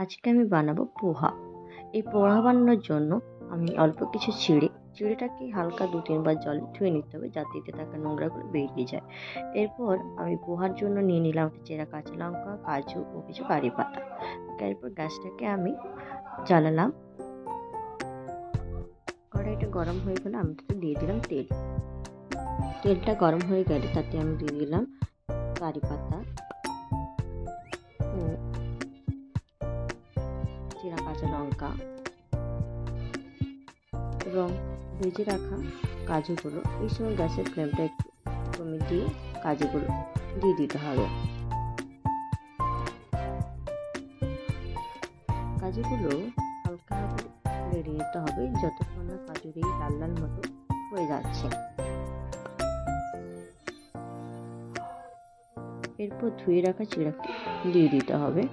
আজকে আমি বানাবো পোহা। এই পোহা বানানোর জন্য আমি অল্প কিছু চিড়েটাকে হালকা 2-3 বার জলে ধুয়ে নিতে হবে, যাতে এতে থাকা নোংরাগুলো বেরিয়ে যায়। এরপর আমি পোহার জন্য নিয়ে নিলাম একটা চেরা কাঁচা লঙ্কা, কাজু ও কিছু কারি পাতা। এরপর গ্যাসটাকে আমি জ্বালালাম। কড়াইটা গরম হয়ে গেলে আমি তাতে দিয়ে দিলাম তেল। তেলটা গরম হয়ে গেলে তাতে আমি দিয়ে দিলাম কারি পাতা ও চেরা কাঁচা লঙ্কা এবং ভেজে রাখা কাজুগুলো। এই সময় গ্যাসের ফ্লেমটা একটু কমিয়ে দিয়ে কাজুগুলো দিয়ে দিতে হবে। কাজুগুলো হালকা নেড়ে নিতে হবে যতক্ষণ না কাজুর এই লাল লাল মতো হয়ে যাচ্ছে। এরপর ধুয়ে রাখা চিড়াকে দিয়ে দিতে হবে।